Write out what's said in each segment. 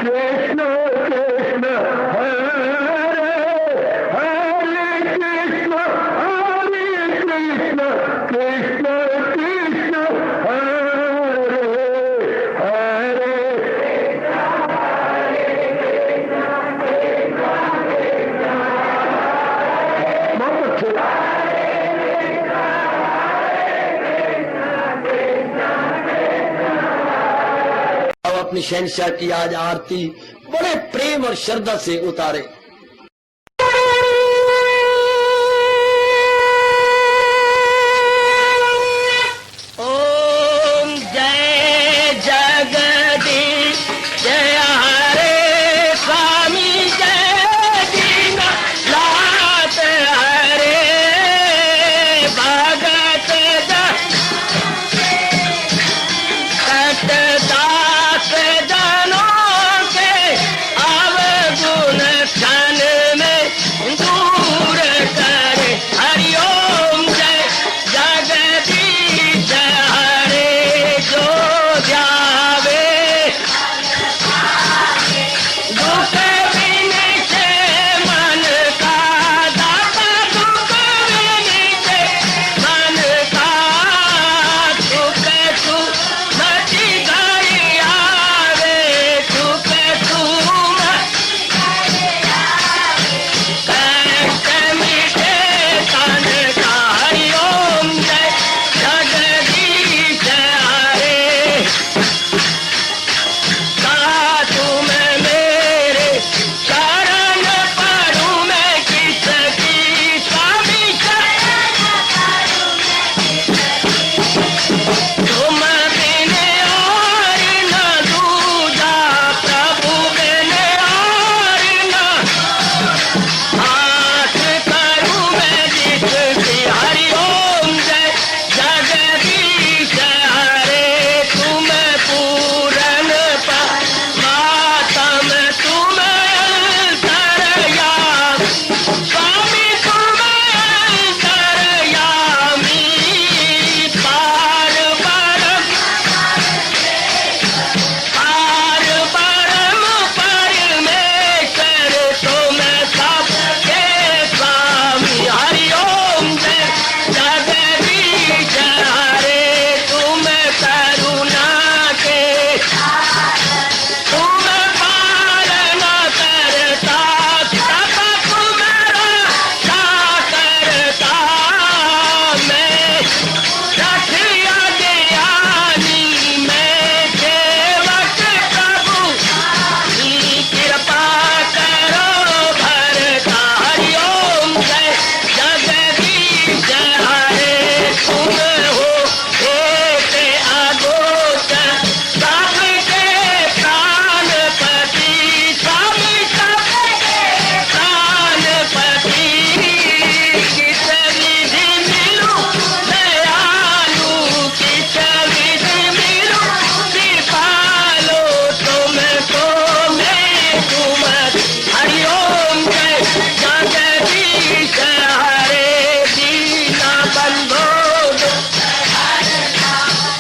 कृष्ण कृष्ण हरे हरे कृष्ण कृष्ण कृष्ण हरे हरे बहुत अच्छे। अब अपनी शहंशाह की आज आरती बड़े प्रेम और श्रद्धा से उतारे। ओम जय जगदीश जय हरे स्वामी जय दीनानाथ हरे भगत दास जनों के अवगुण क्षण में दूर करे। हरिओम जय जगदीश हरे जो ध्यावे दुख विनिचे मन का दाता दुख विनिचे मन का सुख तू मची गई आवे सुख तू कष्ट मिटे तन का। हरिओम जय जगदीश हरे तुम मेरे शरण पड़ूं मैं किसकी स्वामी तुम बिन और न दूजा प्रभु बिन और न हाथ करूं मैं जिसकी। हरिओम जय जगदीश हरे तुम पूरन मातम तुम अंतरयामी स्वामी तुम अंतरयामी पार परम परमेश्वर तुम सबके स्वामी। हरिओम जय जगदीश हरे तुम करुणा के तुम पालन करता सब तुम्हारा करता मैं रखिया ज्ञानी मैं सेवक प्रभु की कृपा करो भरता। हरिओम जय जगदीश हरे तुम हो एक अगोचर सबके प्राणपति स्वामी सबके प्राणपति किस विधि मिलूं दयालु किस विधि मिलूं कृपालो तुमको मैं तुम। हरिओम जय जगदीश हरे दीना बंधो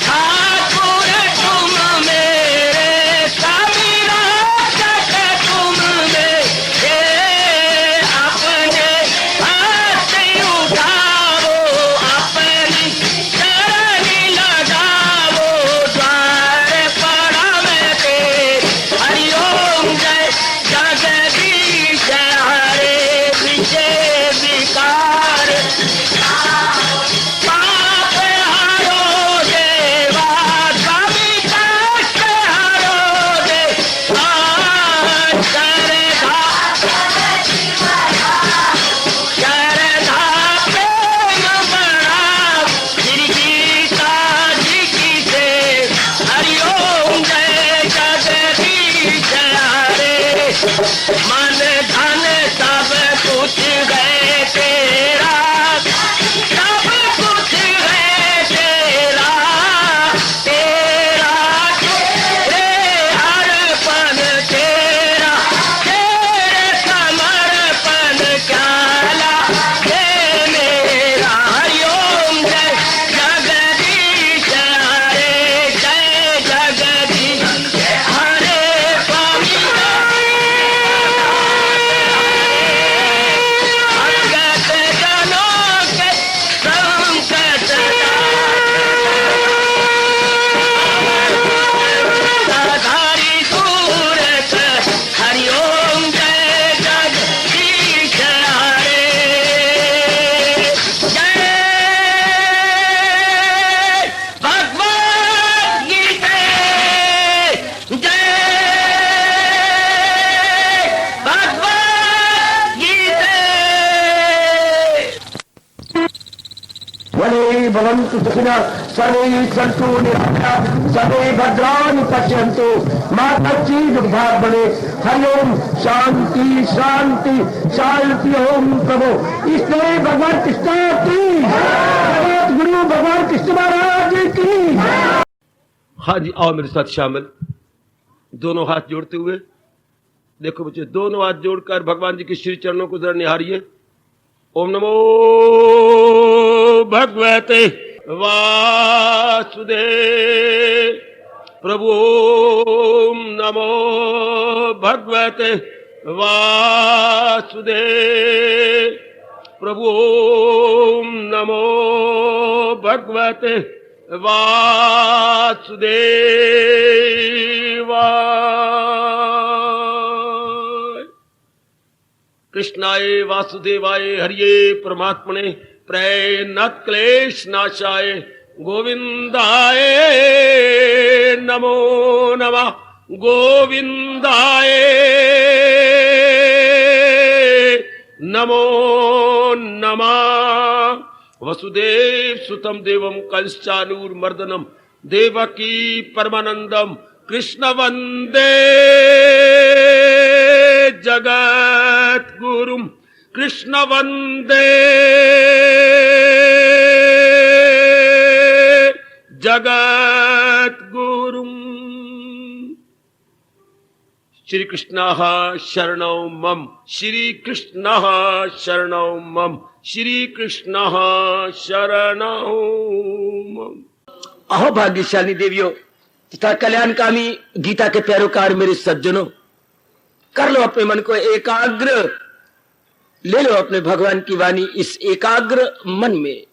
ठाकुर तुम मेरे स्वामी रक्षक तुम मेरे अपने हाथ उठाओ अपनी शरण लगाओ द्वार पड़ा मैं तेरे। हरिओम जय जगदीश हरे विजय विकार पाप हरो देवा स्वामी कष्ट हरो देवा श्रद्धा प्रेम बढ़ाओ श्री गीता जी की से। हरिओम जय जगदीश हरे मन धन सब कुछ है तेरा सब कुछ है तेरा तेरा तेरे अर्पण तेरा तेरे समर्पण क्या लागे मेरा। हरिओम जय जगदीश हरे जय जगदीश हरे स्वामी भवन्तु सुखिनः सर्वे सन्तु निरामयाः सर्वे भद्राणि पश्यन्तु मा कश्चित् दुर्भाग् भवेत्। हरि ओम शांति शांति शांति। ओम प्रभु इसलिए भगवान कृष्ण की जगत गुरु भगवान कृष्ण महाराज की। हाँ जी, आओ मेरे साथ शामिल, दोनों हाथ जोड़ते हुए। देखो बच्चे, दोनों हाथ जोड़कर भगवान जी के श्री चरणों को जरा निहारिए। ओम नमो भगवते वासुदेव प्रभु। ओम नमो भगवते वासुदेव प्रभु। ओम नमो भगवते वासुदेवाय। कृष्णाय वासुदेवाय हरिये परमात्मने प्रेरणात् क्लेश नाशाय गोविंदाय नमो नमः। गोविंदाय नमो नमः। वसुदेव सुतम देवम कंसचानूरमर्दनम देवकी परमानंदम कृष्ण वंदे जगत गुरुम। कृष्ण वंदे जगत गुरुम। श्री कृष्ण शरणौ मम। श्री कृष्ण शरणौ मम। श्री कृष्ण शरणौ मम। अहो भाग्यशाली देवियों तथा कल्याणकामी गीता के पैरोकार मेरे सज्जनों, कर लो अपने मन को एकाग्र, ले लो अपने भगवान की वाणी इस एकाग्र मन में।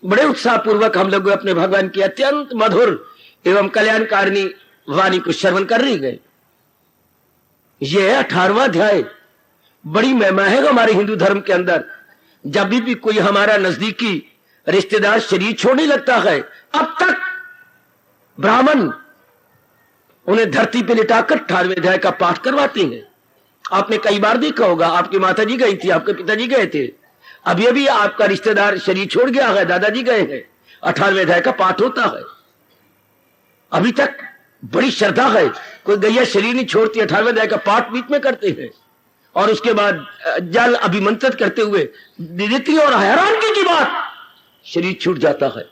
बड़े उत्साह पूर्वक हम लोग अपने भगवान की अत्यंत मधुर एवं कल्याणकारिणी वाणी को श्रवण कर रही गए। यह 18वां अध्याय। बड़ी महिमा है हमारे हिंदू धर्म के अंदर। जब भी कोई हमारा नजदीकी रिश्तेदार शरीर छोड़ने लगता है, अब तक ब्राह्मण उन्हें धरती पे लिटाकर 18वें अध्याय का पाठ करवाते हैं। आपने कई बार देखा होगा, आपकी माता जी गई थी, आपके पिताजी गए थे, अभी अभी आपका रिश्तेदार शरीर छोड़ गया है, दादाजी गए हैं, 18वें अध्याय का पाठ होता है। अभी तक बड़ी श्रद्धा है। कोई गैया शरीर नहीं छोड़ती, 18वें अध्याय का पाठ बीच में करते हैं और उसके बाद जल अभिमंत्रित करते हुए दे देती है और हैरानगी की बात, शरीर छूट जाता है।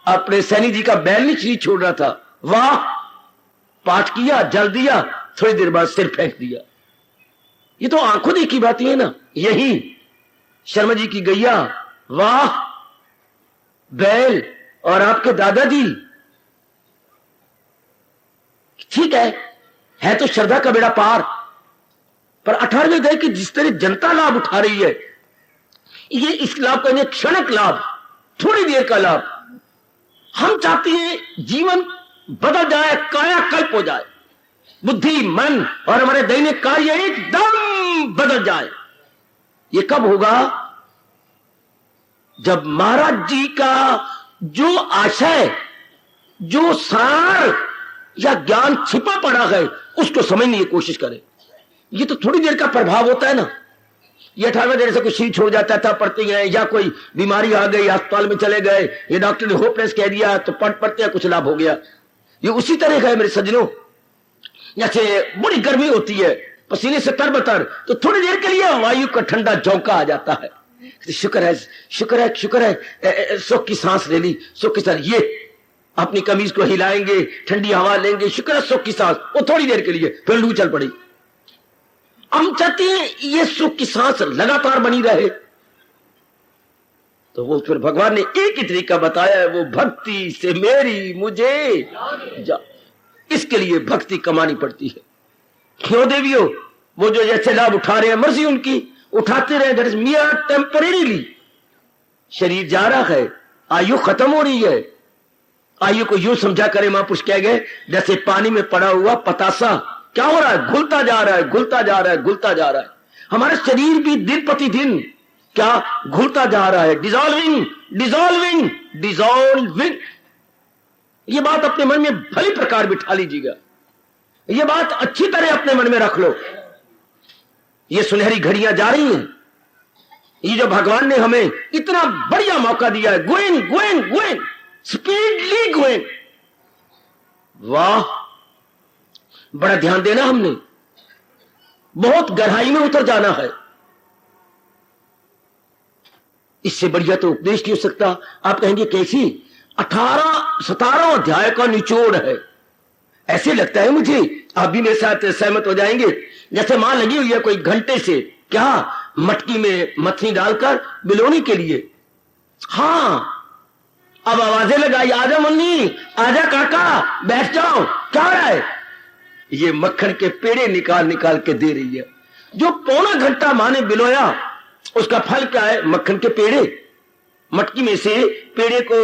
अपने सैनी जी का बैल नहीं शरीर छोड़ रहा था, वाह, पाठ किया, जल दिया, थोड़ी देर बाद सिर फेंक दिया। ये तो आंखों देखी बातें है ना। यही शर्मा जी की गैया, वाह, बैल और आपके दादाजी, ठीक है तो श्रद्धा का बेड़ा पार। पर 18वें अध्याय की जिस तरह जनता लाभ उठा रही है, ये इस लाभ का नहीं, क्षणिक लाभ, थोड़ी देर का लाभ। हम चाहते हैं जीवन बदल जाए, कायाकल्प हो जाए, बुद्धि मन और हमारे दैनिक कार्य एकदम बदल जाए। ये कब होगा? जब महाराज जी का जो आशय, जो सार या ज्ञान छिपा पड़ा है, उसको समझने की कोशिश करें। ये तो थोड़ी देर का प्रभाव होता है ना। ये 18वें देर से कुछ शरीर छोड़ जाता था, पढ़ते हैं, या कोई बीमारी आ गई, अस्पताल में चले गए, ये डॉक्टर ने होपलेस कह दिया तो पढ़ते हैं, कुछ लाभ हो गया। ये उसी तरह का है मेरे सज्जनों। जैसे बड़ी गर्मी होती है, पसीने से तरबतर, तो थोड़ी देर के लिए वायु का ठंडा झोंका आ जाता है। शुक्र है, शुक्र है, शुक्र है, सुख की सांस ले ली, सुख की सांस। ये अपनी कमीज को हिलाएंगे, ठंडी हवा लेंगे, शुक्र है सुख की सांस, वो थोड़ी देर के लिए, फिर लू चल पड़ी। हम चाहते हैं ये सुख की सांस लगातार बनी रहे, तो वो फिर भगवान ने एक ही तरीका बताया है, वो भक्ति से मेरी मुझे जा। इसके लिए भक्ति कमानी पड़ती है। क्यों देवियों? वो जो जैसे लाभ उठा रहे हैं, मर्जी उनकी, उठाते रहे, दैट इज मियर टेम्परेरीली। शरीर जा रहा है, आयु खत्म हो रही है। आयु को यूं समझा करे, महापुरुष कह गए, जैसे पानी में पड़ा हुआ पतासा क्या हो रहा है? घुलता जा रहा है, घुलता जा रहा है, घुलता जा रहा है। हमारा शरीर भी दिन प्रतिदिन क्या घुलता जा रहा है, डिजॉल्विंग, डिजॉल्विंग, डिजॉल्विंग। ये बात अपने मन में भली प्रकार बिठा लीजिएगा। ये बात अच्छी तरह अपने मन में रख लो। ये सुनहरी घड़ियां जा रही हैं, ये जो भगवान ने हमें इतना बढ़िया मौका दिया है, going going going, speedily going, वाह, बड़ा ध्यान देना, हमने बहुत गहराई में उतर जाना है। इससे बढ़िया तो उपदेश नहीं हो सकता। आप कहेंगे कैसी? 17 अध्याय का निचोड़ है। ऐसे लगता है मुझे, आप भी मेरे साथ सहमत हो जाएंगे, जैसे मां लगी हुई है कोई घंटे से, क्या मटकी में मथनी डालकर बिलोने के लिए। हाँ, अब आवाजें लगाई, आजा मन्नी, आजा काका, बैठ जाओ, क्या हो रहा है? ये मक्खन के पेड़े निकाल निकाल के दे रही है। जो पौना घंटा मां ने बिलोया, उसका फल क्या है? मक्खन के पेड़े। मटकी में से पेड़े को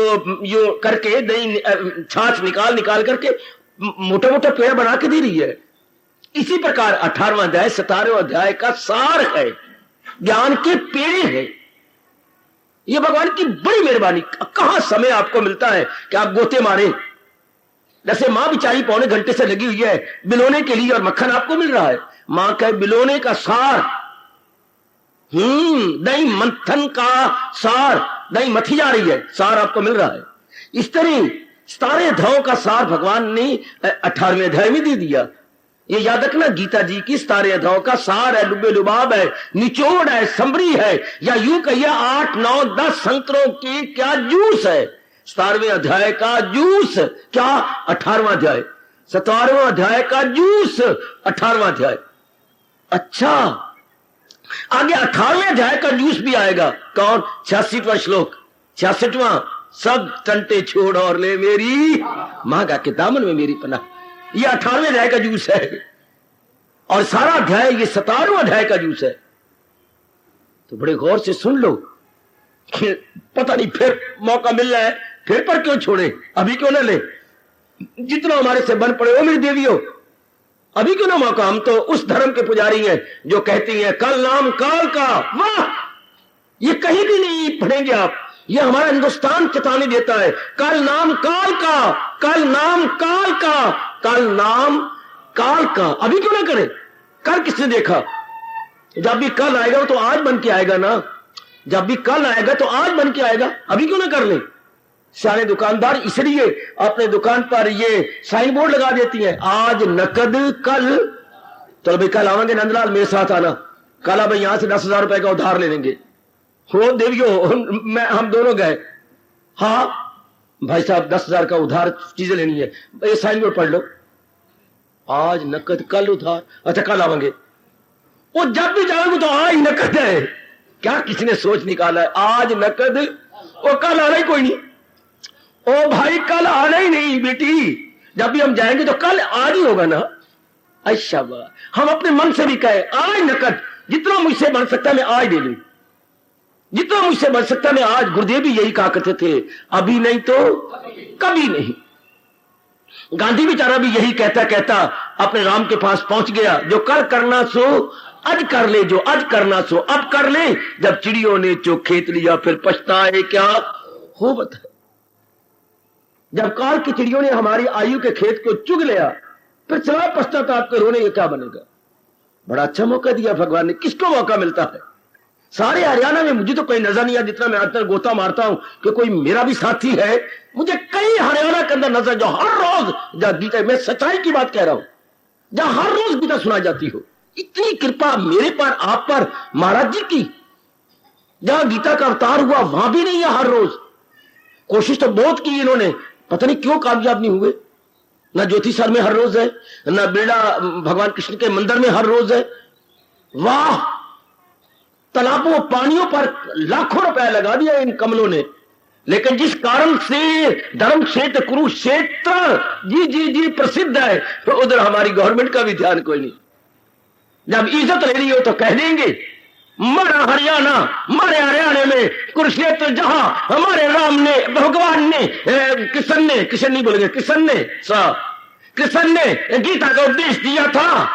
यो करके दही छाछ निकाल निकाल करके मोटा मोटा पेड़ बना के दे रही है। इसी प्रकार 18वां अध्याय 17वें अध्याय का सार है, ज्ञान के पेड़े हैं। ये भगवान की बड़ी मेहरबानी। कहां समय आपको मिलता है कि आप गोते मारे? जैसे मां बेचारी पौने घंटे से लगी हुई है बिलोने के लिए और मक्खन आपको मिल रहा है। मां का बिलोने का सार, दही मंथन का सार, दही मथी जा रही है, सार आपको मिल रहा है। इस तरह 17 अध्यायों का सार भगवान ने 18वें अध्याय में दे दिया। ये याद रखना, गीता जी की 17 अध्यायों का सार है, लुबे लुबाब है, निचोड़ है, समरी है, या यूं कहिए 8, 9, 10 संतरों की क्या जूस है। 17वें अध्याय का जूस क्या? 18वां अध्याय। 17वां अध्याय का जूस 18वां अध्याय। अच्छा, आगे 18वें अध्याय का जूस भी आएगा। कौन? 86वां श्लोक, 66वां, सब टंटे छोड़ और ले मेरी मांगा के दामन में मेरी पनाह। ये 18वें अध्याय का जूस है और सारा अध्याय ये 17वां अध्याय का जूस है। तो बड़े गौर से सुन लो। पता नहीं फिर मौका मिल रहा है, फिर पर क्यों छोड़े? अभी क्यों ना ले? जितना हमारे से बन पड़े, वो मेरी देवियों, अभी क्यों ना मौका? हम तो उस धर्म के पुजारी हैं जो कहती हैं कल नाम काल का। वाह, ये कहीं भी नहीं पढ़ेंगे आप। ये हमारा हिंदुस्तान चेतावनी देता है, कल नाम काल का, कल नाम काल का, कल नाम काल का। अभी क्यों ना करें? कल किसने देखा? जब भी कल आएगा तो आज बन के आएगा ना। जब भी कल आएगा तो आज बन के आएगा। अभी क्यों ना कर ले? सारे दुकानदार इसलिए अपने दुकान पर ये साइन बोर्ड लगा देती हैं, आज नकद कल। चलो भाई कल आवेंगे नंदलाल, मेरे साथ आना, कल भाई यहां से 10,000 रुपए का उधार ले लेंगे। हो देवियों, मैं हम दोनों गए, हाँ भाई साहब 10,000 का उधार चीजें लेनी है, ये साइन बोर्ड पढ़ लो, आज नकद कल उधार। अच्छा कल आवेंगे। वो जब भी जाओगे तो आज नकद है। क्या किसने सोच निकाला है? आज नकद, वो कल आना ही कोई नहीं। ओ भाई कल आना ही नहीं बेटी, जब भी हम जाएंगे तो कल आज ही होगा ना। अच्छा, हम अपने मन से भी कहे आज नकद, जितना मुझसे बन सकता है मैं आज दे लूं, जितना मुझसे बन सकता है मैं आज। गुरुदेव भी यही कहा करते थे, अभी नहीं तो कभी नहीं। गांधी बेचारा भी यही कहता कहता अपने राम के पास पहुंच गया, जो कल करना सो आज कर ले, जो आज करना सो अब कर ले। जब चिड़ियों ने जो खेत लिया फिर पछताए क्या हो बता। जब काल की चिड़ियों ने हमारी आयु के खेत को चुग लिया, फिर चला पछताता आपके रोने का क्या बनेगा? बड़ा अच्छा मौका दिया भगवान ने। किसको मौका मिलता है? सारे हरियाणा में मुझे तो कोई नजर नहीं है, जितना मैं आज तक गोता मारता हूं कि कोई मेरा भी साथी है। मुझे कई हरियाणा के अंदर नजर, जो हर रोज जहां गीता, मैं सच्चाई की बात कह रहा हूं, जहां हर रोज गीता सुनाई जाती हो। इतनी कृपा मेरे पर, आप पर, महाराज जी की। जहां गीता का अवतार हुआ वहां भी नहीं है हर रोज। कोशिश तो बहुत की इन्होंने, पता नहीं क्यों कामयाब नहीं हुए। ना ज्योतिसर में हर रोज है, ना बेड़ा भगवान कृष्ण के मंदिर में हर रोज है। वाह, तालाबों पानियों पर लाखों रुपया लगा दिया इन कमलों ने। लेकिन जिस कारण से धर्म क्षेत्र कुरुक्षेत्र जी जी जी प्रसिद्ध है, तो उधर हमारी गवर्नमेंट का भी ध्यान कोई नहीं। जब इज्जत लेनी हो तो कह देंगे मरा हरियाणा, मरे हरियाणा में कुरुक्षेत्र, जहां हमारे राम ने, भगवान ने, कृष्ण ने, कृष्ण नहीं बोलेंगे, कृष्ण ने गीता का उपदेश दिया था।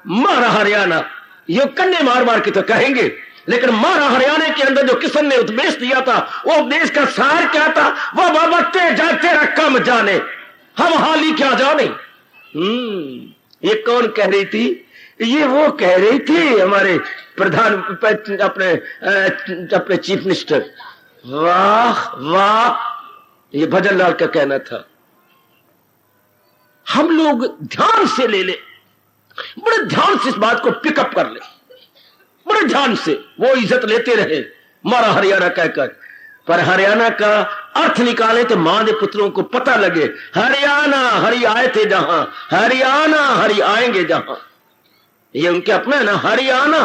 मारा हरियाणा, ये कन्ने मार मार के तो कहेंगे, लेकिन मारा हरियाणा के अंदर जो कृष्ण ने उपदेश दिया था, वो उपदेश का सार क्या था? वो बाबते जाते रकम जाने, हम हाली क्या जाने। ये कौन कह रही थी? ये वो कह रही थी हमारे प्रधान अपने चीफ मिनिस्टर। वाह वाह, ये भजन लाल का कहना था। हम लोग ध्यान से ले ले, बड़े ध्यान से इस बात को पिकअप कर ले, बड़े ध्यान से वो इज्जत लेते रहे मारा हरियाणा कहकर, पर हरियाणा का अर्थ निकाले तो मां दे पुत्रों को पता लगे हरियाणा हरि आए थे जहां, हरियाणा हरि आएंगे जहां। ये उनके अपना है ना हरियाणा,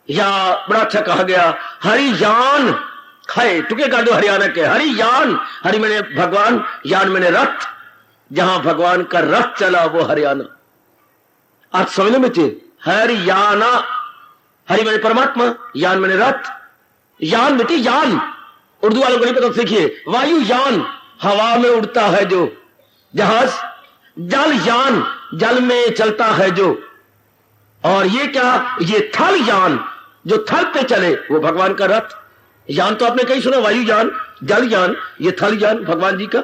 या बड़ा अच्छा कहा गया हरियान है, टुके कर दो हरियाणा के, हरियान, हरि मैंने भगवान, यान मैंने रथ, जहां भगवान का रथ चला वो हरियाणा। आज समझने में थे हरियाणा, हरि मैंने परमात्मा, यान मैंने रथ, यान बेटी यान, उर्दू वालों को नहीं पता सीखिए, वायु यान हवा में उड़ता है जो जहाज, जल यान जल में चलता है जो, और ये क्या, ये थल यान जो थल पे चले वो भगवान का रथ। यान तो आपने कहीं सुना, वायु यान, जल यान, ये थल यान भगवान जी का,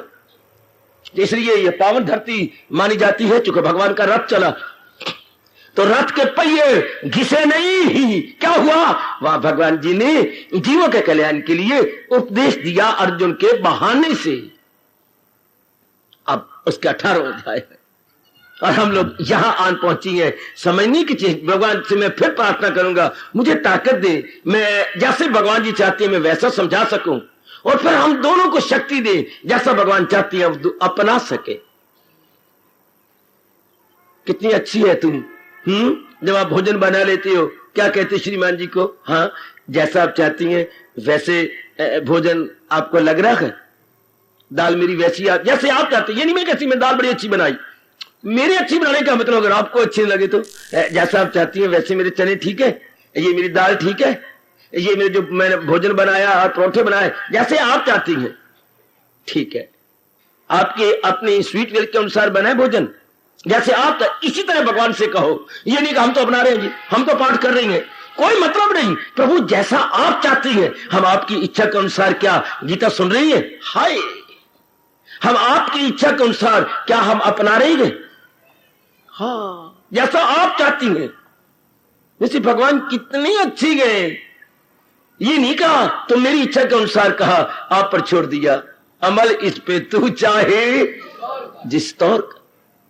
इसलिए ये पावन धरती मानी जाती है क्योंकि भगवान का रथ चला। तो रथ के पहिए घिसे नहीं ही, क्या हुआ, वहां भगवान जी ने जीवों के कल्याण के लिए उपदेश दिया अर्जुन के बहाने से। अब उसका 18वां अध्याय है और हम लोग यहां आन पहुंची हैं। समझने की चीज, भगवान से मैं फिर प्रार्थना करूंगा मुझे ताकत दे, मैं जैसे भगवान जी चाहते हैं मैं वैसा समझा सकूं, और फिर हम दोनों को शक्ति दे जैसा भगवान चाहती है अपना सके। कितनी अच्छी है तुम, जब आप भोजन बना लेते हो क्या कहते श्रीमान जी को, हाँ जैसा आप चाहती हैं वैसे भोजन आपको लग रहा है, दाल मेरी वैसी जैसे आप चाहते हैं। ये नहीं मैं कहती मैं दाल बड़ी अच्छी बनाई, मेरी अच्छी बनाने का मतलब अगर आपको अच्छी लगे तो जैसा आप चाहती हैं वैसे मेरे चने ठीक है, ये मेरी दाल ठीक है, ये मेरे जो मैंने भोजन बनाया और परोठे बनाए जैसे आप चाहती हैं ठीक है, आपके अपनी स्वीट विल के अनुसार बनाए भोजन जैसे आप, इसी तरह भगवान से कहो। ये नहीं कि हम तो अपना रहे हैं जी, हम तो पाठ कर रही हैं, कोई मतलब नहीं, प्रभु जैसा आप चाहती हैं हम आपकी इच्छा के अनुसार, क्या गीता सुन रही है, हाय हम आपकी इच्छा के अनुसार क्या हम अपना रही हैं, हाँ जैसा आप चाहती हैं। जैसे भगवान कितनी अच्छी गए, ये नहीं कहा तुम मेरी इच्छा के अनुसार कहा, आप पर छोड़ दिया अमल इस पे तू चाहे जिस तौर,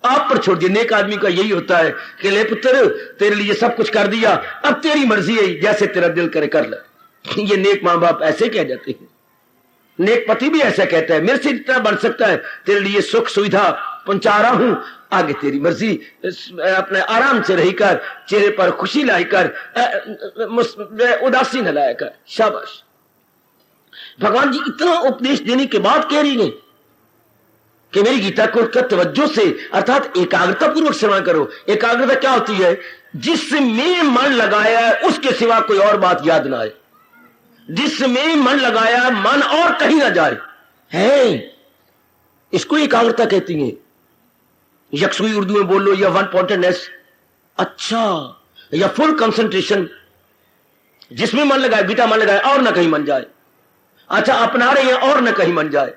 आप पर छोड़ दिया। नेक आदमी का यही होता है कि ले पुत्र तेरे लिए सब कुछ कर दिया, अब तेरी मर्जी है, जैसे तेरा दिल करे कर ले। ये नेक मां बाप ऐसे कह जाते हैं, नेक पति भी ऐसा कहता है, मेरे से इतना बन सकता है, तेरे लिए सुख सुविधा पहुंचा रहा हूं, आगे तेरी मर्जी, अपने आराम से रही कर, चेहरे पर खुशी लाई कर, उदासी न लाया कर, शाबाश। भगवान जी इतना उपदेश देने के बाद कह रही है कि मेरी गीता को तवज्जो से अर्थात एकाग्रता पूर्वक श्रवण करो। एकाग्रता क्या होती है, जिसमें मन लगाया है उसके सिवा कोई और बात याद ना आए, जिसमें मन लगाया मन और कहीं ना जाए, है इसको एकाग्रता कहती है। यक्षुई उर्दू में बोल लो या वन पॉइंटेडनेस, अच्छा, या फुल कंसंट्रेशन, जिसमें मन लगाए, गीता मन लगाए और ना कहीं मन जाए, अच्छा अपना रहे हैं और ना कहीं मन जाए।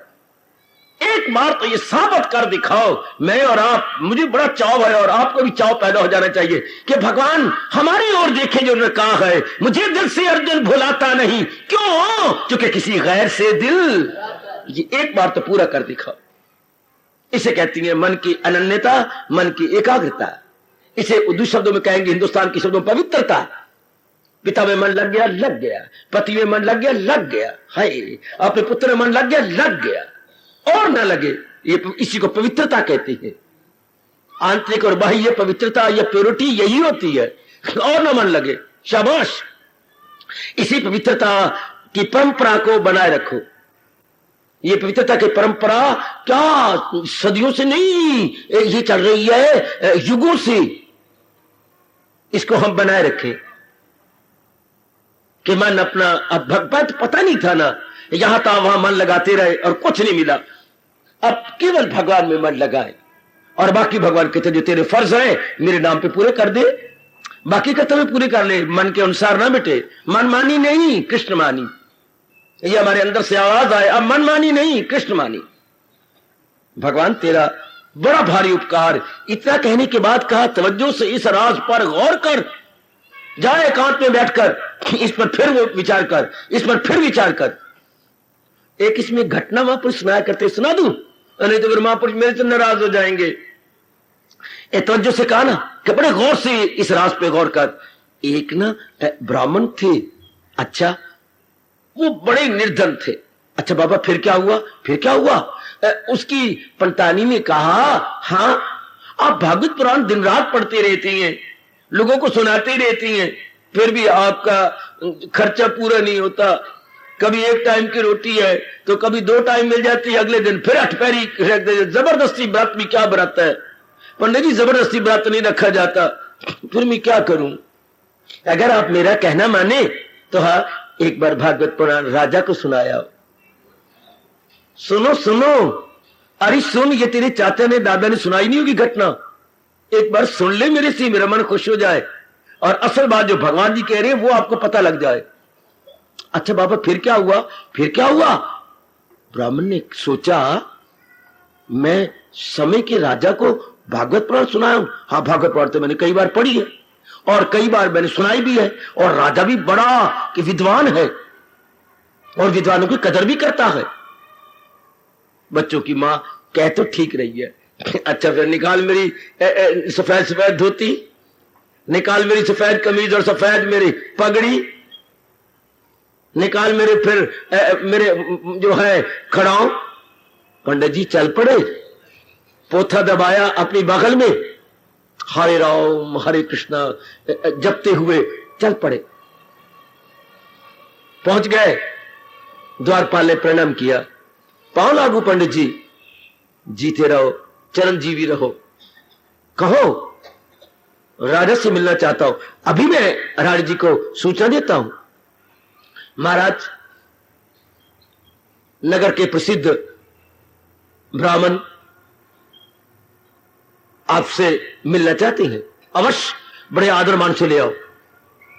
एक बार तो ये साबित कर दिखाओ, मैं और आप, मुझे बड़ा चाव है और आपको भी चाव पैदा हो जाना चाहिए कि भगवान हमारी ओर देखे, जो उन्होंने कहा है मुझे दिल से अर्जुन भुलाता नहीं, क्यों, क्योंकि किसी गैर से दिल, ये एक बार तो पूरा कर दिखाओ। इसे कहती है मन की अनन्यता, मन की एकाग्रता। इसे उर्दू शब्दों में कहेंगे, हिंदुस्तान के शब्दों में पवित्रता। पिता में मन लग गया, लग गया, पति में मन लग गया, लग गया, हाय अपने पुत्र में मन लग गया, लग गया, और ना लगे, ये इसी को पवित्रता कहती है। आंतरिक और बाह्य पवित्रता या प्योरिटी यही होती है, और ना मन लगे, शाबाश। इसी पवित्रता की परंपरा को बनाए रखो। ये पवित्रता की परंपरा क्या सदियों से नहीं, ये चल रही है युगों से, इसको हम बनाए रखें कि मन अपना, अब भगवत पता नहीं था ना, यहां था वहां मन लगाते रहे और कुछ नहीं मिला। अब केवल भगवान में मन लगाए और बाकी भगवान कहते जो तेरे फर्ज हैं मेरे नाम पे पूरे कर दे, बाकी कर्तव्य पूरे कर ले, मन के अनुसार ना बेटे, मन मानी नहीं कृष्ण मानी। ये हमारे अंदर से आवाज आए, अब मन मानी नहीं कृष्ण मानी। भगवान तेरा बड़ा भारी उपकार। इतना कहने के बाद कहा तवज्जो से इस राज पर गौर कर, जा एकांत में बैठकर इस पर फिर वो विचार कर, इस पर फिर विचार कर। एक इसमें घटना महापुरुष सुनाया करते, सुना दूं? नहीं तो फिर महापुरुष मेरे से नाराज हो जाएंगे। तवज्जो से कहा ना कि बड़े गौर से इस राज पे गौर कर। एक ना ब्राह्मण थे, अच्छा वो बड़े निर्धन थे। अच्छा बाबा फिर क्या हुआ? फिर क्या हुआ? उसकी पंतानी ने कहा, हाँ आप भागवत पुराण दिन रात पढ़ते रहती हैं, लोगों को सुनाते रहती हैं, फिर भी आपका खर्चा पूरा नहीं होता। कभी एक टाइम की रोटी है तो कभी 2 टाइम मिल जाती है, अगले दिन फिर अठपहरी रख दे। जबरदस्ती व्रत भी क्या व्रत है पंडित जी, जबरदस्ती व्रत नहीं रखा जाता। फिर मैं क्या करूं? अगर आप मेरा कहना माने तो हाँ एक बार भागवत पुराण राजा को सुनाया। सुनो सुनो, अरे सुन, ये तेरे चाचा ने दादा ने सुनाई नहीं होगी घटना, एक बार सुन ले मेरे से, मेरा मन खुश हो जाए और असल बात जो भगवान जी कह रहे हैं वो आपको पता लग जाए। अच्छा बाबा फिर क्या हुआ? फिर क्या हुआ? ब्राह्मण ने सोचा मैं समय के राजा को भागवत पुराण सुनाया हूं। हाँ भागवत पुराण तो मैंने कई बार पढ़ी है और कई बार मैंने सुनाई भी है, और राजा भी बड़ा कि विद्वान है और विद्वानों की कदर भी करता है। बच्चों की मां कह तो ठीक रही है। अच्छा फिर निकाल मेरी सफेद सफेद धोती, निकाल मेरी सफेद कमीज और सफेद मेरी पगड़ी, निकाल मेरे फिर मेरे जो है खड़ाओ। पंडित जी चल पड़े, पोथा दबाया अपनी बगल में, हरे राम हरे कृष्णा जपते हुए चल पड़े। पहुंच गए, द्वारपाल ने प्रणाम किया, पांव लागू पंडित जी, जीते रहो, चिरंजीवी रहो। कहो राजा से मिलना चाहता हूं। अभी मैं राजा जी को सूचना देता हूं। महाराज नगर के प्रसिद्ध ब्राह्मण आपसे मिलना चाहते हैं, अवश्य बड़े आदर मान से ले आओ।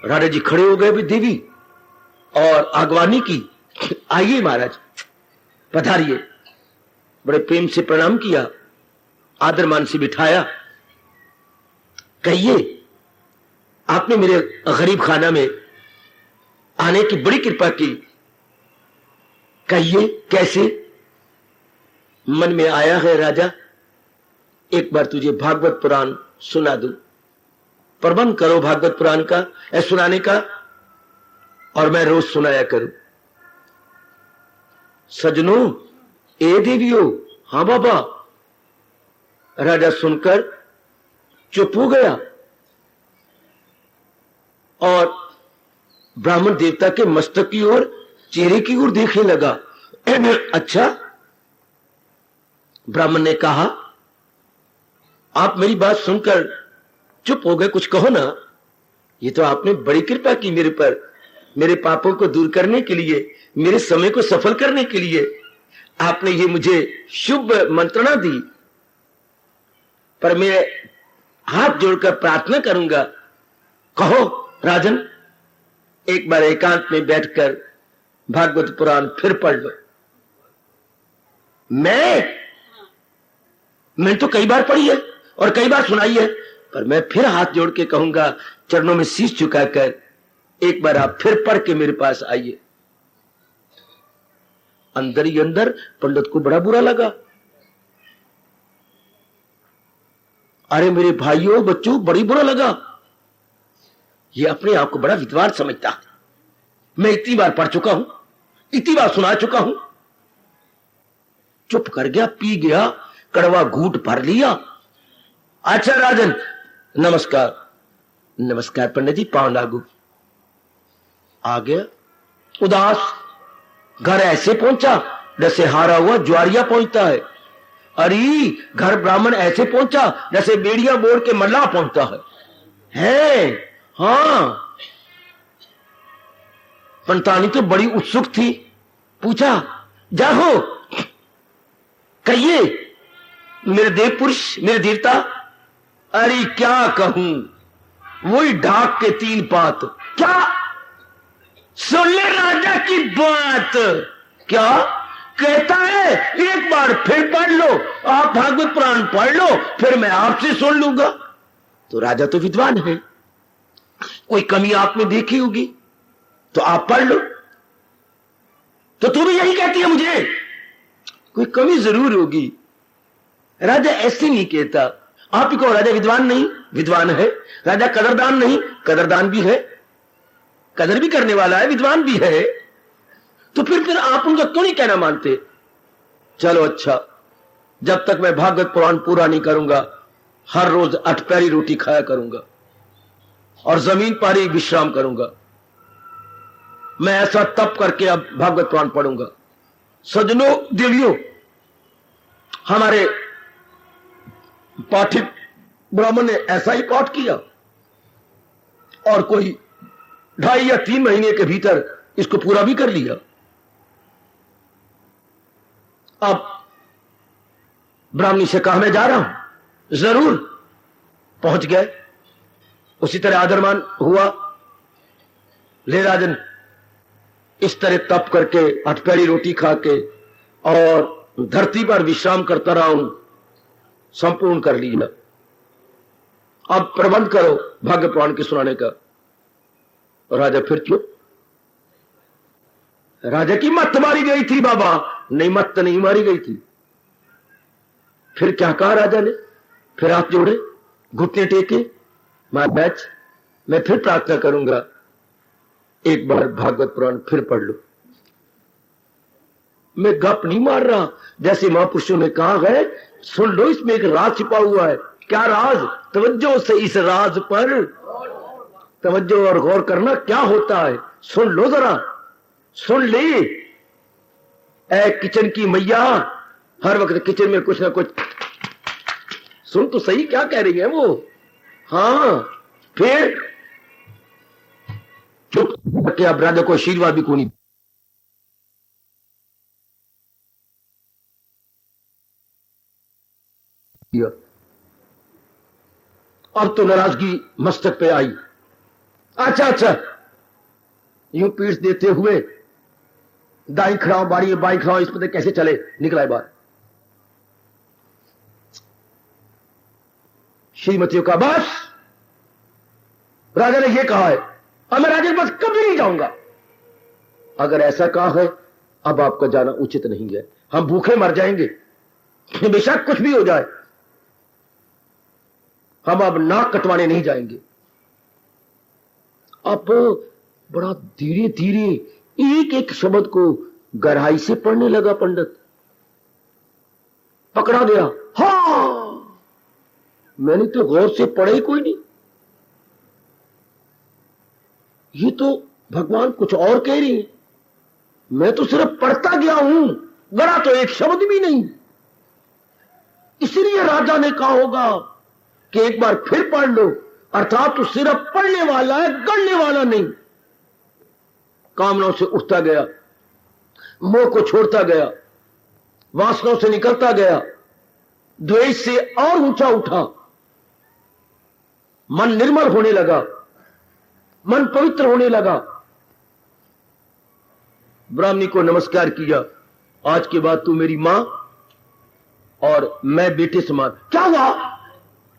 राजा जी खड़े हो गए भी देवी और आगवानी की, आइए महाराज पधारिए। बड़े प्रेम से प्रणाम किया, आदर मान से बिठाया। कहिए आपने मेरे गरीब खाना में आने की बड़ी कृपा की, कहिए कैसे? मन में आया है राजा एक बार तुझे भागवत पुराण सुना दूं, प्रबंध करो भागवत पुराण का सुनाने का, और मैं रोज सुनाया करूं। सजनों ए देवियों, हाँ बाबा। राजा सुनकर चुप हो गया और ब्राह्मण देवता के मस्तक की ओर, चेहरे की ओर देखने लगा। अच्छा, ब्राह्मण ने कहा आप मेरी बात सुनकर चुप हो गए, कुछ कहो ना। ये तो आपने बड़ी कृपा की मेरे पर, मेरे पापों को दूर करने के लिए, मेरे समय को सफल करने के लिए आपने ये मुझे शुभ मंत्रणा दी। पर मैं हाथ जोड़कर प्रार्थना करूंगा, कहो राजन एक बार एकांत में बैठकर भागवत पुराण फिर पढ़ लो। मैंने तो कई बार पढ़ी है और कई बार सुनाई है, पर मैं फिर हाथ जोड़ के कहूंगा, चरणों में शीश झुकाकर एक बार आप फिर पढ़ के मेरे पास आइए। अंदर ही अंदर पंडित को बड़ा बुरा लगा। अरे मेरे भाइयों बच्चों, बड़ी बुरा लगा। ये अपने आप को बड़ा विद्वान समझता है। मैं इतनी बार पढ़ चुका हूं, इतनी बार सुना चुका हूं। चुप कर गया, पी गया, कड़वा घूंट भर लिया। अच्छा राजन नमस्कार। नमस्कार पंडित जी, पांव लागू। आ गया उदास, घर ऐसे पहुंचा जैसे हारा हुआ ज्वारिया पहुंचता है। अरे घर ब्राह्मण ऐसे पहुंचा जैसे बेड़िया बोर के मल्लाह पहुंचता है। हाँ, पंतानी तो बड़ी उत्सुक थी, पूछा जाहो कहिए मेरे देव पुरुष, मेरे देवता। अरे क्या कहूं, वही ढाक के 3 पात। क्या सुन ले राजा की बात, क्या कहता है? एक बार फिर पढ़ लो, आप भागवत पुराण पढ़ लो, फिर मैं आपसे सुन लूंगा। तो राजा तो विद्वान है, कोई कमी आप में देखी होगी तो आप पढ़ लो। तो तू भी यही कहती है मुझे, कोई कमी जरूर होगी। राजा ऐसे नहीं कहता। आप ही कहो राजा विद्वान नहीं, विद्वान है। राजा कदरदान नहीं, कदरदान भी है, कदर भी करने वाला है, विद्वान भी है। तो फिर आप उनका क्यों नहीं कहना मानते? चलो अच्छा, जब तक मैं भागवत पुराण पूरा नहीं करूंगा हर रोज 8 पैरी रोटी खाया करूंगा और जमीन पर ही विश्राम करूंगा। मैं ऐसा तप करके अब भागवत पुराण पढ़ूंगा। सजनों देवियों, हमारे पाठिक ब्राह्मण ने ऐसा ही पाठ किया और कोई 2.5 या 3 महीने के भीतर इसको पूरा भी कर लिया। अब ब्राह्मणी से कहा मैं जा रहा हूं, जरूर पहुंच गए। उसी तरह आदरमान हुआ। ले राजन, इस तरह तप करके 8 पैरी रोटी खा के और धरती पर विश्राम करता रहा हूं, संपूर्ण कर लिया। अब प्रबंध करो भाग्य पुराण के सुनाने का। राजा फिर चुप। राजा की मत मारी गई थी बाबा। नहीं, मत नहीं मारी गई थी। फिर क्या कहा राजा ने? फिर हाथ जोड़े, घुटने टेके, महाराज मैं फिर प्रार्थना करूंगा, एक बार भागवत पुराण फिर पढ़ लो। मैं गप नहीं मार रहा, जैसे महापुरुषों ने कहा है, सुन लो, इसमें एक राज छिपा हुआ है। क्या राज? तवज्जो से इस राज पर तवज्जो और गौर करना क्या होता है। सुन लो जरा, सुन ले। ए किचन की मैया, हर वक्त किचन में कुछ ना कुछ, सुन तो सही क्या कह रही है वो। हाँ, फिर चुप करके अब राजा को आशीर्वाद भी कोई नहीं। अब तो नाराजगी मस्तक पे आई। अच्छा, यूं पीठ देते हुए दाई खड़ाओ, बाई खड़ाओ, इस पता कैसे चले, निकला है बाहर। श्रीमतियों का बस, राजा ने यह कहा है, अब मैं राजा के पास कभी नहीं जाऊंगा। अगर ऐसा कहा है, अब आपका जाना उचित नहीं है। हम भूखे मर जाएंगे, बेशक कुछ भी हो जाए, हम अब नाक कटवाने नहीं जाएंगे। अब बड़ा धीरे धीरे एक एक शब्द को गहराई से पढ़ने लगा पंडित। पकड़ा गया। हाँ, मैंने तो गौर से पढ़ा ही कोई नहीं, ये तो भगवान कुछ और कह रही है, मैं तो सिर्फ पढ़ता गया हूं, गड़ा तो एक शब्द भी नहीं। इसलिए राजा ने कहा होगा कि एक बार फिर पढ़ लो, अर्थात तो सिर्फ पढ़ने वाला है, गढ़ने वाला नहीं। कामनाओं से उठता गया, मोह को छोड़ता गया, वासनाओं से निकलता गया, द्वेष से और ऊंचा उठा, मन निर्मल होने लगा, मन पवित्र होने लगा। ब्राह्मणी को नमस्कार किया। आज के बाद तू मेरी मां और मैं बेटे समान। क्या हुआ?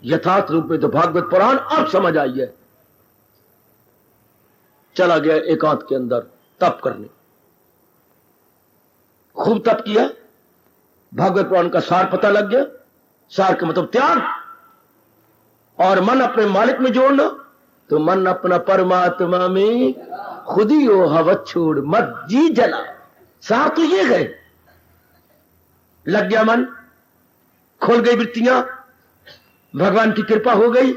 यथार्थ रूप में तो भागवत पुराण अब समझ आई है। चला गया एकांत के अंदर तप करने। खूब तप किया, भागवत पुराण का सार पता लग गया। सार का मतलब त्याग और मन अपने मालिक में जोड़ना। तो मन अपना परमात्मा में खुद ही हो हवत छोड़ मत जी जला। सार तो ये है। लग गया मन, खोल गई वृत्तियां, भगवान की कृपा हो गई,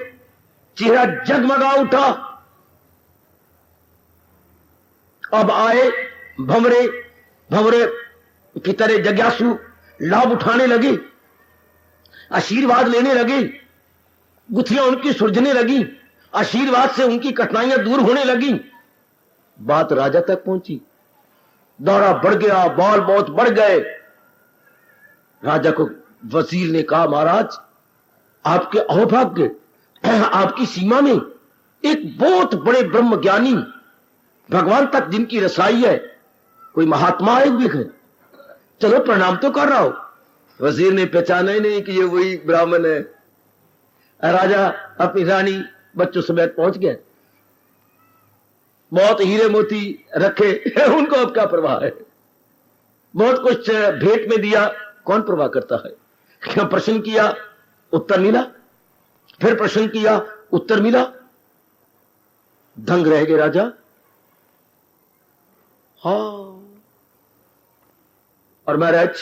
चेहरा जगमगा उठा। अब आए भंवरे भंवरे की तरह जिज्ञासु लाभ उठाने लगे, आशीर्वाद लेने लगे, गुत्थियां उनकी सुलझने लगी, आशीर्वाद से उनकी कठिनाइयां दूर होने लगी। बात राजा तक पहुंची, दौरा बढ़ गया, बाल बहुत बढ़ गए। राजा को वजीर ने कहा, महाराज आपके अहोभाग्य, आपकी सीमा में एक बहुत बड़े ब्रह्म ज्ञानी, भगवान तक जिनकी रसाई है, कोई महात्मा आए हुए है, चलो प्रणाम तो कर रहा हो। वजीर ने पहचाना ही नहीं कि ये वही ब्राह्मण है। राजा अपनी रानी बच्चों समेत पहुंच गए। बहुत हीरे मोती रखे उनको अब क्या परवाह है, बहुत कुछ भेंट में दिया, कौन परवाह करता है। क्या प्रश्न किया उत्तर मिला, फिर प्रश्न किया उत्तर मिला, दंग रह गए राजा। हाँ, और महाराज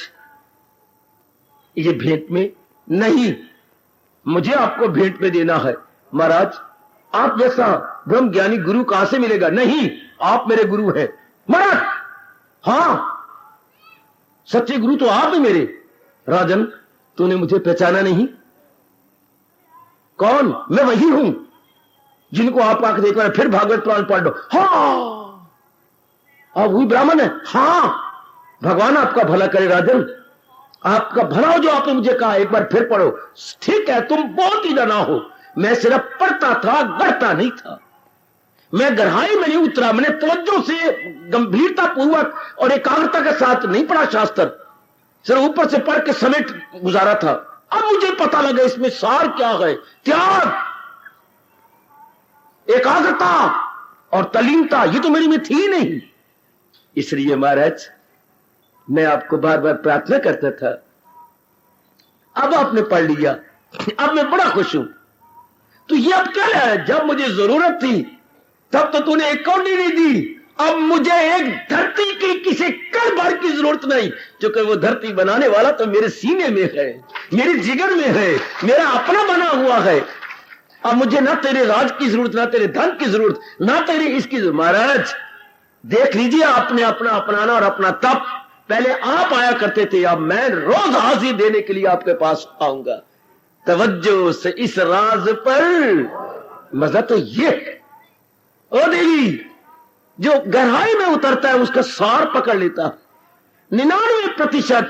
ये भेंट में नहीं, मुझे आपको भेंट में देना है। महाराज आप जैसा ब्रह्म ज्ञानी गुरु कहां से मिलेगा? नहीं, आप मेरे गुरु हैं। महाराज हां, सच्चे गुरु तो आप ही मेरे। राजन तूने मुझे पहचाना नहीं? कौन? मैं वही हूं जिनको आप आंख देखकर फिर भागवत पुराण पढ़ लो। हाँ, आप वही ब्राह्मण है? हाँ, भगवान आपका भला करे राजन, आपका भला हो जो आपने मुझे कहा, एक बार फिर पढ़ो। ठीक है, तुम बहुत ही जाना हो, मैं सिर्फ पढ़ता था, गढ़ता नहीं था। मैं गहराई में नहीं उतरा, मैंने तवज्जो से गंभीरता पूर्वक और एकाग्रता के साथ नहीं पढ़ा शास्त्र, सिर्फ ऊपर से पढ़ के समेट गुजारा था। अब मुझे पता लगा इसमें सार क्या है, त्याग, एकाग्रता और तल्लीनता, ये तो मेरी में थी नहीं। इसलिए महाराज मैं आपको बार बार प्रार्थना करता था, अब आपने पढ़ लिया, अब मैं बड़ा खुश हूं। तो ये अब क्या है, जब मुझे जरूरत थी तब तो तूने एक कौड़ी नहीं दी, अब मुझे एक धरती की किसी कण भर की जरूरत नहीं, क्योंकि वो धरती बनाने वाला तो मेरे सीने में है, मेरे जिगर में है, मेरा अपना बना हुआ है। अब मुझे ना तेरे राज की जरूरत, ना तेरे धन की जरूरत, ना तेरी इसकी जरूरत। महाराज देख लीजिए, आपने अपना अपनाना और अपना तप, पहले आप आया करते थे, अब मैं रोज हाजिर देने के लिए आपके पास आऊंगा। तवज्जो से इस राज पर मजा तो ये है। ओ देवी, जो गहराई में उतरता है उसका सार पकड़ लेता है। 99%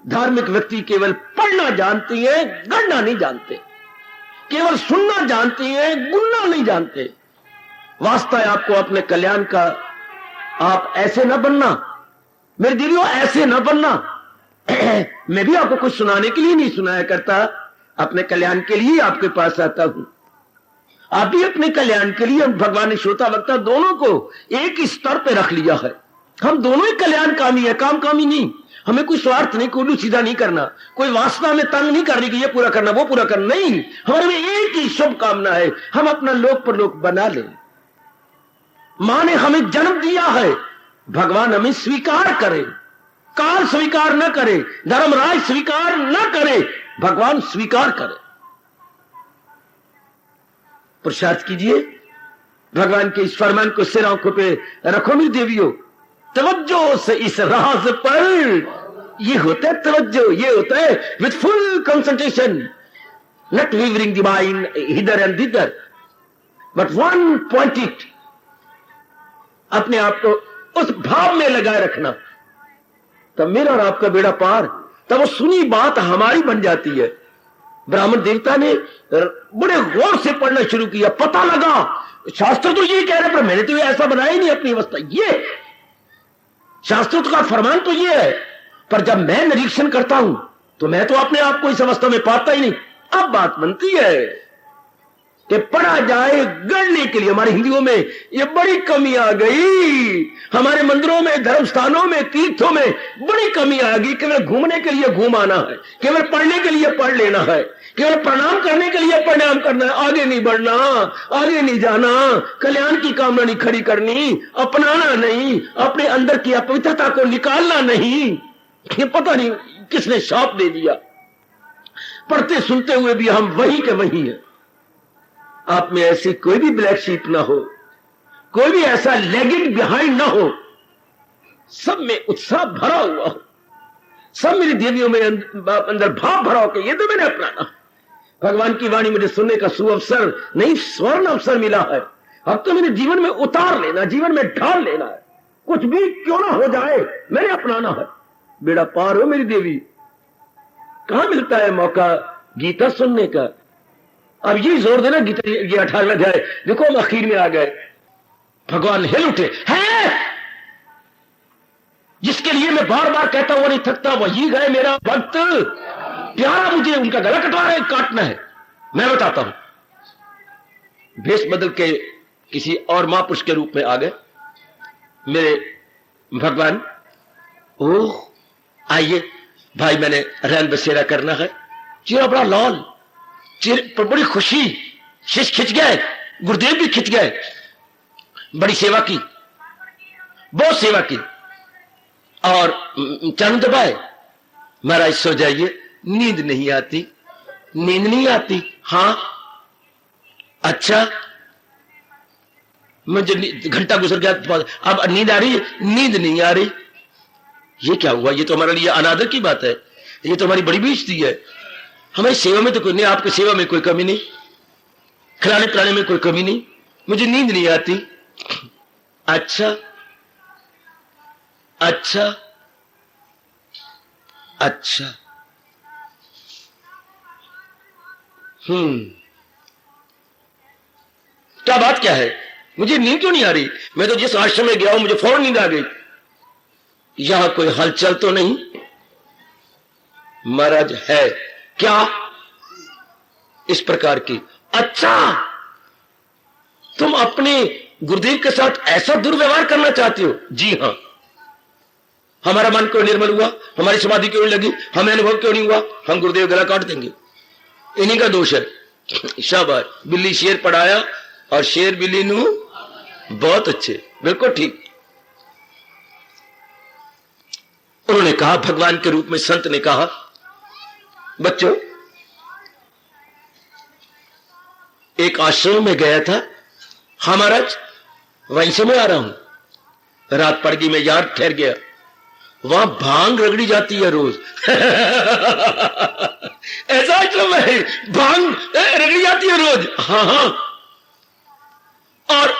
धार्मिक व्यक्ति केवल पढ़ना जानती है, गढ़ना नहीं जानते, केवल सुनना जानती है, गुनना नहीं जानते। वास्ता है आपको अपने कल्याण का, आप ऐसे न बनना मेरे देवियों, ऐसे न बनना। मैं भी आपको कुछ सुनाने के लिए नहीं सुनाया करता, अपने कल्याण के लिए आपके पास आता हूं। आप भी अपने कल्याण के लिए, भगवान ने श्रोता वक्ता दोनों को एक ही स्तर पे रख लिया है। हम दोनों ही कल्याणकामी है, काम कामी नहीं। हमें कोई स्वार्थ नहीं, कोई सीधा नहीं करना, कोई वासना में तंग नहीं करनी कि ये पूरा करना वो पूरा करना, नहीं। हमारे में एक ही शुभ कामना है, हम अपना लोक परलोक बना लें। मां ने हमें जन्म दिया है, भगवान हमें स्वीकार करे, काल स्वीकार न करे, धर्मराज स्वीकार न करे, भगवान स्वीकार करे। प्रसाद कीजिए भगवान के इस फरमान को सिर आंखों पे रखो मेरी देवियों। तवज्जो से इस राज पर, ये होता है तवज्जो, ये होता है with full concentration, not wavering the mind hither and thither, but one pointed, अपने आप को उस भाव में लगाए रखना, तब मेरा और आपका बेड़ा पार, तब वो सुनी बात हमारी बन जाती है। ब्राह्मण देवता ने बड़े गौर से पढ़ना शुरू किया, पता लगा शास्त्र तो ये कह रहे, पर मैंने तो ऐसा बनाया ही नहीं अपनी अवस्था, ये शास्त्र का फरमान तो ये है, पर जब मैं निरीक्षण करता हूं तो मैं तो अपने आप को इस अवस्था में पाता ही नहीं। अब बात बनती है कि पढ़ा जाए गढ़ने के लिए। हमारे हिंदुओं में ये बड़ी कमी आ गई, हमारे मंदिरों में, धर्म स्थानों में, तीर्थों में बड़ी कमी आ गई। केवल घूमने के लिए घूम आना है, केवल पढ़ने के लिए पढ़ लेना है, केवल प्रणाम करने के लिए प्रणाम करना है, आगे नहीं बढ़ना, आगे नहीं जाना, कल्याण की कामना नहीं खड़ी करनी, अपनाना नहीं, अपने अंदर की अपवित्रता को निकालना नहीं। ये पता नहीं किसने शाप दे दिया। पढ़ते सुनते हुए भी हम वही के वही हैं। आप में ऐसी कोई भी ब्लैक शीप ना हो, कोई भी ऐसा लेगिंग बिहाइंड ना हो, सब में उत्साह भरा हुआ हो, सब मेरी देवियों में अंदर भाव भरा हो कि ये तो मैंने अपनाना। भगवान की वाणी मुझे सुनने का सुअवसर नहीं, स्वर्ण अवसर मिला है। अब तो मेरे जीवन में उतार लेना, जीवन में ढाल लेना है, कुछ भी क्यों ना हो जाए मैंने अपनाना है। बेड़ा पार हो मेरी देवी। कहां मिलता है मौका गीता सुनने का? अब ये जोर देना, गीता ये 18वां अध्याय देखो, हम आखिर में आ गए। भगवान हिल उठे हैं, जिसके लिए मैं बार बार कहता हुआ नहीं थकता, वही गए मेरा भक्त प्यारा, मुझे उनका गला कटवा है, काटना है। मैं बताता हूं, भेष बदल के किसी और महापुरुष के रूप में आ गए। मेरे भगवान, ओह आइए भाई, मैंने रैन बसेरा करना है। चेहरा बड़ा लाल, चेहरे पर बड़ी खुशी, शीश खिंच गए, गुरुदेव भी खिंच गए। बड़ी सेवा की, बहुत सेवा की और चरण दबाए। महाराज सो जाइए, नींद नहीं आती। नींद नहीं आती? हाँ। अच्छा, मुझे घंटा गुजर गया, अब नींद आ रही है? नींद नहीं आ रही। ये क्या हुआ? ये तो हमारे लिए अनादर की बात है, ये तो हमारी बड़ी बेइज्जती है। हमारी सेवा में तो कोई नहीं, आपकी सेवा में कोई कमी नहीं, खिलाने पिलाने में कोई कमी नहीं, मुझे नींद नहीं आती। अच्छा अच्छा अच्छा, क्या बात क्या है? मुझे नींद क्यों नहीं आ रही? मैं तो जिस आश्रम में गया हूं मुझे फौरन नींद आ गई। यहां कोई हलचल तो नहीं? महाराज है। क्या? इस प्रकार की। अच्छा, तुम अपने गुरुदेव के साथ ऐसा दुर्व्यवहार करना चाहते हो? जी हां। हमारा मन क्यों निर्मल हुआ? हमारी समाधि क्यों नहीं लगी? हमें अनुभव क्यों नहीं हुआ? हम गुरुदेव गला काट देंगे। इन्हीं का दोष है। शाबाश, बिल्ली शेर पढ़ाया और शेर बिल्ली नू। बहुत अच्छे, बिल्कुल ठीक। उन्होंने कहा, भगवान के रूप में संत ने कहा, बच्चों एक आश्रम में गया था। हाँ महाराज, वहीं से मैं आ रहा हूं। रात पड़ गई, मैं यार ठहर गया। वहां भांग रगड़ी जाती है रोज। ऐसा आश्रम है, भांग रगड़ी जाती है रोज। हाँ हाँ, और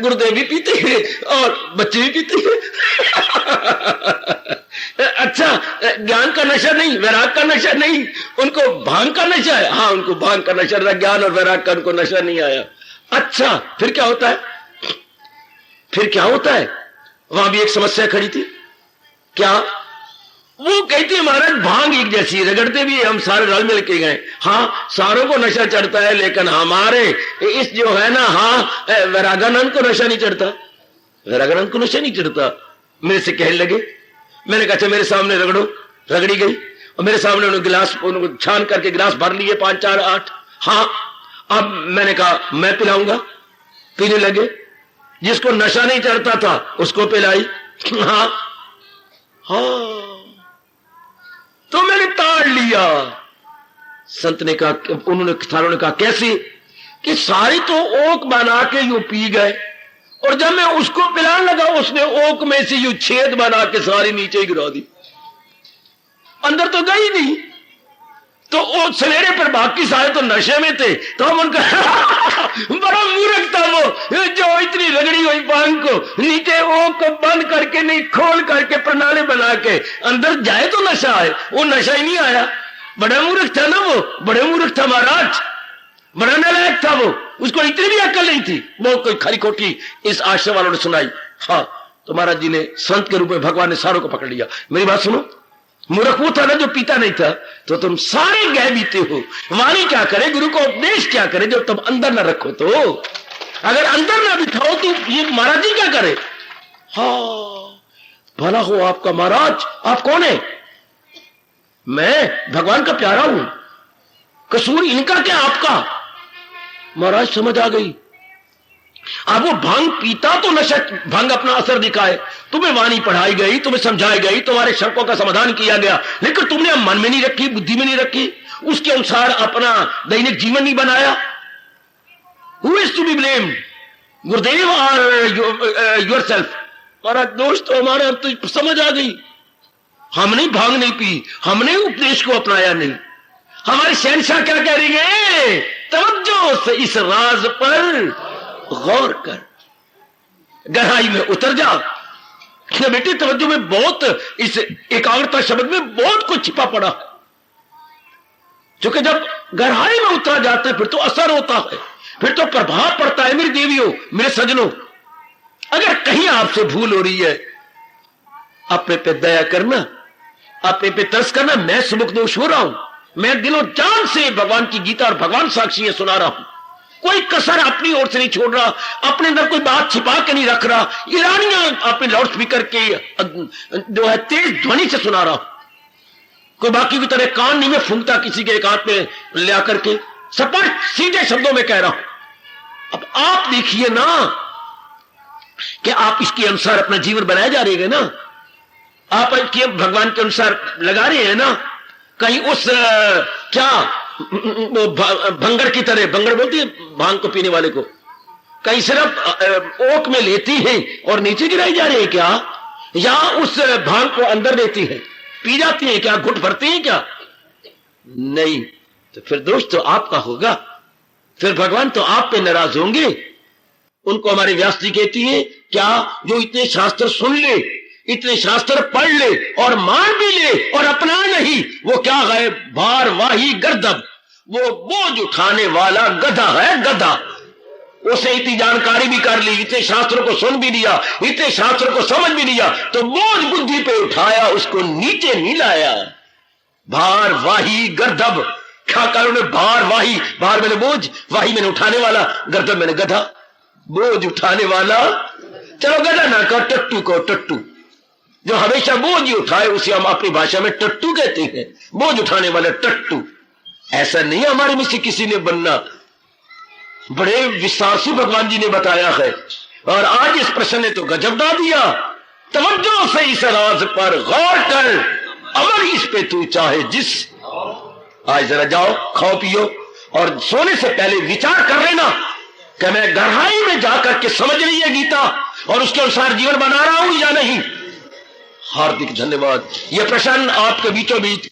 गुरुदेव भी पीते हैं और बच्चे भी पीते हैं। अच्छा, ज्ञान का नशा नहीं, वैराग का नशा नहीं, उनको भांग का नशा है। हाँ, उनको भांग का नशा था, ज्ञान और वैराग का उनको नशा नहीं आया। अच्छा, फिर क्या होता है? फिर क्या होता है? वहां भी एक समस्या खड़ी थी। क्या? वो कहते हैं महाराज भांग एक जैसी, रगड़ते भी हम सारे रल मिल के गए। हाँ, सारों को नशा चढ़ता है, लेकिन हमारे इस जो है ना, हाँ, वैरागानंद को नशा नहीं चढ़ता। वैरागानंद को नशा नहीं चढ़ता। मेरे से कहने लगे, मैंने कहा अच्छा मेरे सामने रगड़ो। रगड़ी गई और मेरे सामने उन्होंने गिलास, उनको छान करके गिलास भर लिए, 5 4 8। हाँ, अब मैंने कहा मैं पिलाऊंगा। पीने लगे। जिसको नशा नहीं चढ़ता था उसको पिलाई। हाँ हाँ, तो मैंने ताड़ लिया। संत ने कहा, उन्होंने थारों ने कहा कैसे? कि सारी तो ओक बना के यूं पी गए, और जब मैं उसको पिलाने लगा उसने ओक में से यूं छेद बना के सारी नीचे ही गिरा दी, अंदर तो गई नहीं। तो वो सवेरे पर बाकी सारे तो नशे में थे, तो हम उनका बड़ा मूर्ख था वो, जो इतनी रगड़ी हुई भांग को नीचे ओक को बंद करके नहीं, खोल करके प्रणाली बना के अंदर जाए तो नशा आए। वो नशा ही नहीं आया। बड़ा मूर्ख था ना वो, बड़े मूर्ख था महाराज, बड़ा नालायक था वो। उसको इतनी भी अक्ल नहीं थी। वो कोई खरी खोटी इस आश्रम वालों ने सुनाई। हाँ, तो महाराज जी ने संत के रूप में भगवान ने सारों को पकड़ लिया। मेरी बात सुनो, मूर्ख वो था ना जो पीता नहीं था, तो तुम सारे गए बीते हो। वाणी क्या करे, गुरु को उपदेश क्या करे जब तुम अंदर ना रखो? तो अगर अंदर ना बिठाओ तो ये महाराज जी क्या करे? हाँ, भला हो आपका महाराज। आप कौन है? मैं भगवान का प्यारा हूं। कसूर इनका क्या आपका? महाराज समझ आ गई। अब वो भांग पीता तो नशा, भांग अपना असर दिखाए। तुम्हें वाणी पढ़ाई गई, तुम्हें समझाई गई, तुम्हारे शंकों का समाधान किया गया, लेकिन तुमने मन में नहीं रखी, बुद्धि में नहीं रखी, उसके अनुसार अपना दैनिक जीवन नहीं बनाया। Who is to be blamed? गुरुदेव और योरसेल्फ? हमारा दोष तो हमारा तो समझ आ गई। हमने भांग नहीं पी, हमने उपदेश को अपनाया नहीं। हमारे शहंशाह क्या कह रही है? तवज्जो से इस राज पर गौर कर, गहराई में उतर जा। बेटी तवज्जो में बहुत, इस एकाग्रता शब्द में बहुत कुछ छिपा पड़ा है। क्योंकि जब गहराई में उतरा जाता है फिर तो असर होता है, फिर तो प्रभाव पड़ता है। मेरी देवियों, मेरे सजनों, अगर कहीं आपसे भूल हो रही है, अपने पे दया करना, अपने पे तरस करना। मैं सुमुख दोष हो रहा हूं, मैं दिलों जान से भगवान की गीता और भगवान साक्षी सुना रहा हूं। कोई कसर अपनी ओर से नहीं छोड़ रहा, अपने अंदर कोई बात छिपा के नहीं रख रहा, ईरानियां अपने लाउड स्पीकर के जो है तेज ध्वनि से सुना रहा, कोई बाकी की तरह कान नहीं में फूंकता किसी के एक हाथ में ले आकर के, स्पष्ट सीधे शब्दों में कह रहा हूं। अब आप देखिए ना कि आप इसके अनुसार अपना जीवन बनाए जा रहे हैं ना, आप इसके भगवान के अनुसार लगा रहे हैं ना, कहीं उस क्या भंगड़ की तरह, भंगड़ बोलती है भांग को पीने वाले को, कहीं सिर्फ ओक में लेती है और नीचे गिराई जा रही है क्या, या उस भांग को अंदर लेती है, पी जाती है क्या, घुट भरती है क्या? नहीं। तो फिर दोष तो आपका होगा, फिर भगवान तो आप पे नाराज होंगे। उनको हमारे व्यास जी कहती है क्या, जो इतने शास्त्र सुन ले, इतने शास्त्र पढ़ ले और मान भी ले और अपना नहीं, वो क्या है, भारवाही गर्दभ, वो बोझ उठाने वाला गधा है, गधा। उसे इतनी जानकारी भी कर ली, इतने शास्त्रों को सुन भी लिया, इतने शास्त्रों को समझ भी लिया, तो बोझ बुद्धि पे उठाया, उसको नीचे नहीं लाया। भारवाही गर्दभ, क्या कारण है, भारवाही, भार मैंने बोझ, वाही मैंने उठाने वाला, गर्दभ मैंने गधा, बोझ उठाने वाला। चलो गधा ना कहो, टट्टू को, टट्टू जो हमेशा बोझ ही उठाए उसे हम अपनी भाषा में टट्टू कहते हैं, बोझ उठाने वाला टट्टू। ऐसा नहीं हमारे में से किसी ने बनना, बड़े विस्तार से भगवान जी ने बताया है। और आज इस प्रश्न ने तो गजब दा दिया, तवज्जो से इस राज पर गौर कर, अमर इस पे तू चाहे जिस। आज जरा जाओ, खाओ पियो और सोने से पहले विचार कर लेना कि मैं गहराई में जाकर के समझ रही है गीता और उसके अनुसार जीवन बना रहा हूं या नहीं। हार्दिक धन्यवाद। यह प्रश्न आपके बीचों बीच